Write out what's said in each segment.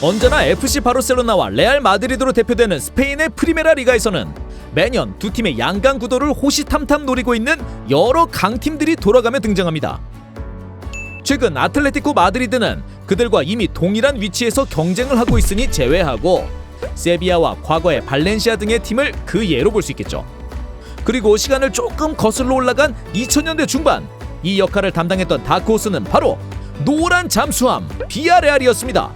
언제나 FC 바르셀로나와 레알 마드리드로 대표되는 스페인의 프리메라 리가에서는 매년 두 팀의 양강 구도를 호시탐탐 노리고 있는 여러 강팀들이 돌아가며 등장합니다. 최근 아틀레티코 마드리드는 그들과 이미 동일한 위치에서 경쟁을 하고 있으니 제외하고 세비야와 과거의 발렌시아 등의 팀을 그 예로 볼 수 있겠죠. 그리고 시간을 조금 거슬러 올라간 2000년대 중반, 이 역할을 담당했던 다크호스는 바로 노란 잠수함 비아레알이었습니다.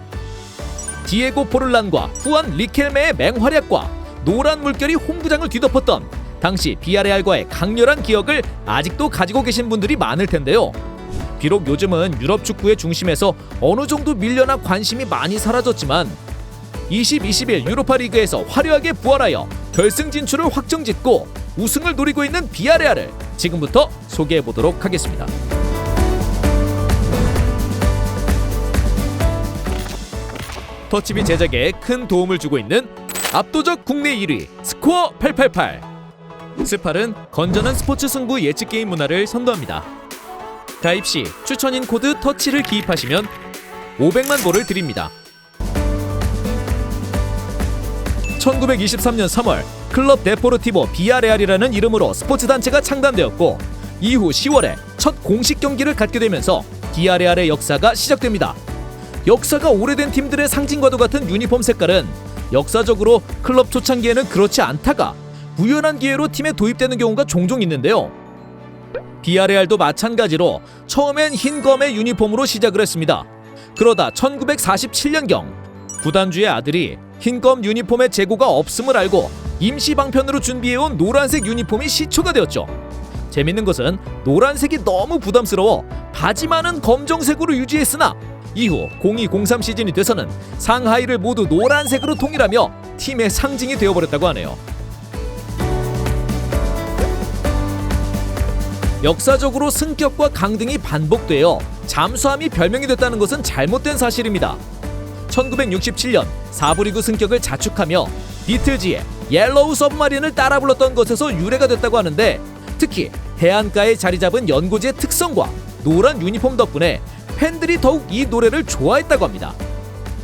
디에고 포를란과 후안 리켈메의 맹활약과 노란 물결이 홈구장을 뒤덮었던 당시 비아레알과의 강렬한 기억을 아직도 가지고 계신 분들이 많을 텐데요. 비록 요즘은 유럽 축구의 중심에서 어느 정도 밀려나 관심이 많이 사라졌지만 2021 유로파리그에서 화려하게 부활하여 결승 진출을 확정짓고 우승을 노리고 있는 비아레알을 지금부터 소개해보도록 하겠습니다. 터치비 제작에 큰 도움을 주고 있는 압도적 국내 1위 스코어 888. 스팔은 건전한 스포츠 승부 예측 게임 문화를 선도합니다. 가입 시 추천인 코드 터치를 기입하시면 500만 볼을 드립니다. 1923년 3월 클럽 데포르티보 비아레알이라는 이름으로 스포츠 단체가 창단되었고 이후 10월에 첫 공식 경기를 갖게 되면서 비아레알의 역사가 시작됩니다. 역사가 오래된 팀들의 상징과도 같은 유니폼 색깔은 역사적으로 클럽 초창기에는 그렇지 않다가 우연한 기회로 팀에 도입되는 경우가 종종 있는데요. 비아레알도 마찬가지로 처음엔 흰 검의 유니폼으로 시작을 했습니다. 그러다 1947년경 구단주의 아들이 흰검 유니폼의 재고가 없음을 알고 임시 방편으로 준비해온 노란색 유니폼이 시초가 되었죠. 재밌는 것은 노란색이 너무 부담스러워 바지만은 검정색으로 유지했으나 이후 02-03 시즌이 돼서는 상하의를 모두 노란색으로 통일하며 팀의 상징이 되어버렸다고 하네요. 역사적으로 승격과 강등이 반복되어 잠수함이 별명이 됐다는 것은 잘못된 사실입니다. 1967년 4부 리그 승격을 자축하며 비틀즈의 옐로우 서브마린을 따라 불렀던 것에서 유래가 됐다고 하는데, 특히 해안가에 자리 잡은 연고지의 특성과 노란 유니폼 덕분에 팬들이 더욱 이 노래를 좋아했다고 합니다.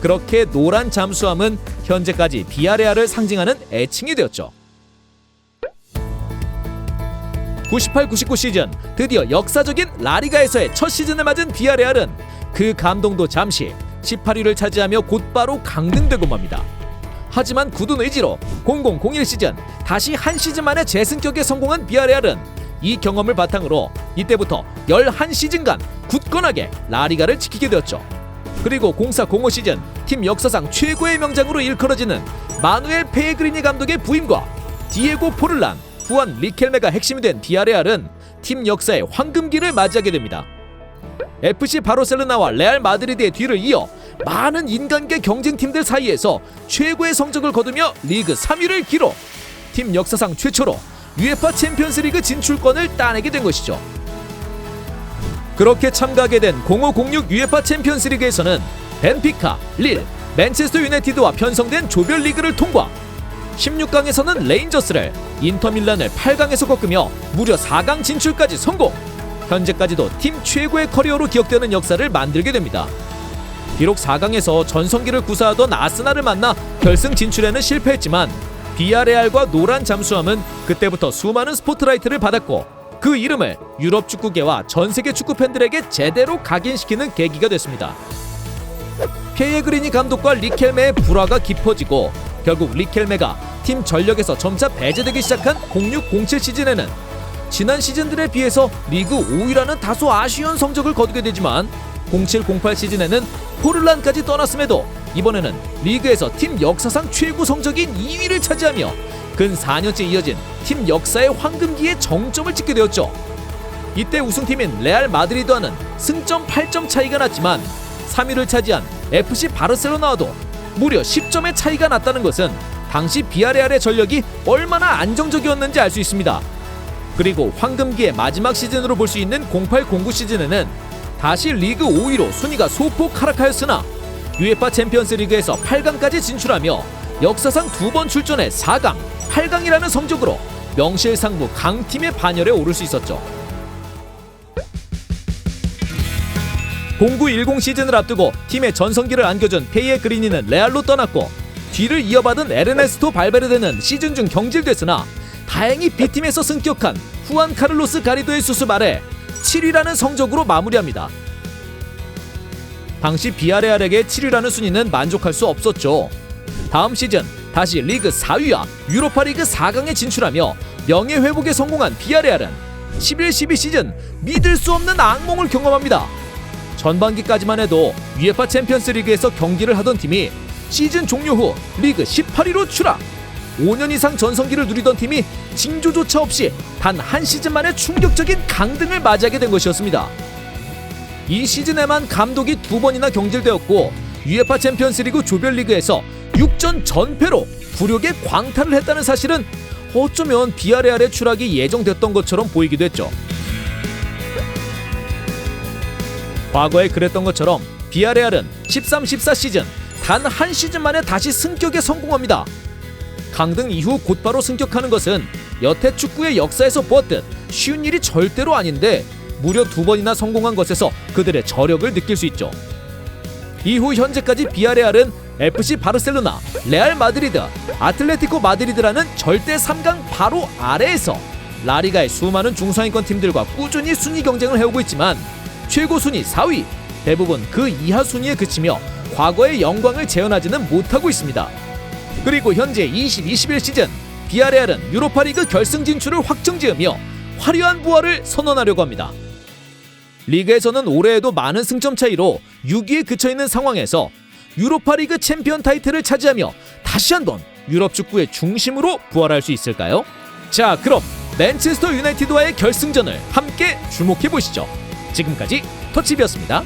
그렇게 노란 잠수함은 현재까지 비아레알을 상징하는 애칭이 되었죠. 98-99 시즌 드디어 역사적인 라리가에서의 첫 시즌을 맞은 비아레알은 그 감동도 잠시 18위를 차지하며 곧바로 강등되고 맙니다. 하지만 굳은 의지로 00-01 시즌 다시 한 시즌 만에 재승격에 성공한 비아레알은 이 경험을 바탕으로 이때부터 11시즌간 굳건하게 라리가를 지키게 되었죠. 그리고 04-05 시즌 팀 역사상 최고의 명장으로 일컬어지는 마누엘 페그리니 감독의 부임과 디에고 포를란, 후안 리켈메가 핵심이 된 비아레알은 팀 역사의 황금기를 맞이하게 됩니다. FC 바르셀로나와 레알 마드리드의 뒤를 이어 많은 인간계 경쟁팀들 사이에서 최고의 성적을 거두며 리그 3위를 기록, 팀 역사상 최초로 UEFA 챔피언스리그 진출권을 따내게 된 것이죠. 그렇게 참가하게 된 05-06 UEFA 챔피언스리그에서는 벤피카, 릴, 맨체스터 유나이티드와 편성된 조별리그를 통과, 16강에서는 레인저스를, 인터밀란을 8강에서 꺾으며 무려 4강 진출까지 성공, 현재까지도 팀 최고의 커리어로 기억되는 역사를 만들게 됩니다. 비록 4강에서 전성기를 구사하던 아스날을 만나 결승 진출에는 실패했지만 비아레알과 노란 잠수함은 그때부터 수많은 스포트라이트를 받았고 그 이름을 유럽 축구계와 전세계 축구 팬들에게 제대로 각인시키는 계기가 됐습니다. 페예그리니 감독과 리켈메의 불화가 깊어지고 결국 리켈메가 팀 전력에서 점차 배제되기 시작한 06-07 시즌에는 지난 시즌들에 비해서 리그 5위라는 다소 아쉬운 성적을 거두게 되지만 07-08 시즌에는 포를란까지 떠났음에도 이번에는 리그에서 팀 역사상 최고 성적인 2위를 차지하며 근 4년째 이어진 팀 역사의 황금기에 정점을 찍게 되었죠. 이때 우승팀인 레알 마드리드와는 승점 8점 차이가 났지만 3위를 차지한 FC 바르셀로나와도 무려 10점의 차이가 났다는 것은 당시 비아레알의 전력이 얼마나 안정적이었는지 알 수 있습니다. 그리고 황금기의 마지막 시즌으로 볼 수 있는 08-09 시즌에는 다시 리그 5위로 순위가 소폭 하락하였으나 UEFA 챔피언스 리그에서 8강까지 진출하며 역사상 2번 출전해 4강, 8강이라는 성적으로 명실상부 강팀의 반열에 오를 수 있었죠. 0910 시즌을 앞두고 팀의 전성기를 안겨준 페이에 그리니는 레알로 떠났고 뒤를 이어받은 에르네스토 발베르데는 시즌 중 경질됐으나 다행히 B팀에서 승격한 후안 카를로스 가리도의 수습 아래 7위라는 성적으로 마무리합니다. 당시 비아레알에게 7위라는 순위는 만족할 수 없었죠. 다음 시즌 다시 리그 4위와 유로파리그 4강에 진출하며 명예회복에 성공한 비아레알은 11-12 시즌 믿을 수 없는 악몽을 경험합니다. 전반기까지만 해도 UEFA 챔피언스 리그에서 경기를 하던 팀이 시즌 종료 후 리그 18위로 추락. 5년 이상 전성기를 누리던 팀이 징조조차 없이 단 한 시즌 만에 충격적인 강등을 맞이하게 된 것이었습니다. 이 시즌에만 감독이 2번이나 경질되었고 UEFA 챔피언스 리그 조별리그에서 6전 전패로 굴욕의 광탈을 했다는 사실은 어쩌면 비아레알의 추락이 예정됐던 것처럼 보이기도 했죠. 과거에 그랬던 것처럼 비아레알은 13-14 시즌 단 한 시즌 만에 다시 승격에 성공합니다. 강등 이후 곧바로 승격하는 것은 여태 축구의 역사에서 보았듯 쉬운 일이 절대로 아닌데 무려 2번이나 성공한 것에서 그들의 저력을 느낄 수 있죠. 이후 현재까지 비아레알은 FC 바르셀로나, 레알 마드리드, 아틀레티코 마드리드라는 절대 3강 바로 아래에서 라리가의 수많은 중상위권 팀들과 꾸준히 순위 경쟁을 해오고 있지만 최고 순위 4위, 대부분 그 이하 순위에 그치며 과거의 영광을 재현하지는 못하고 있습니다. 그리고 현재 20-21 시즌 비아레알은 유로파리그 결승 진출을 확정지으며 화려한 부활을 선언하려고 합니다. 리그에서는 올해에도 많은 승점 차이로 6위에 그쳐있는 상황에서 유로파리그 챔피언 타이틀을 차지하며 다시 한번 유럽 축구의 중심으로 부활할 수 있을까요? 자, 그럼 맨체스터 유나이티드와의 결승전을 함께 주목해보시죠. 지금까지 터치비였습니다.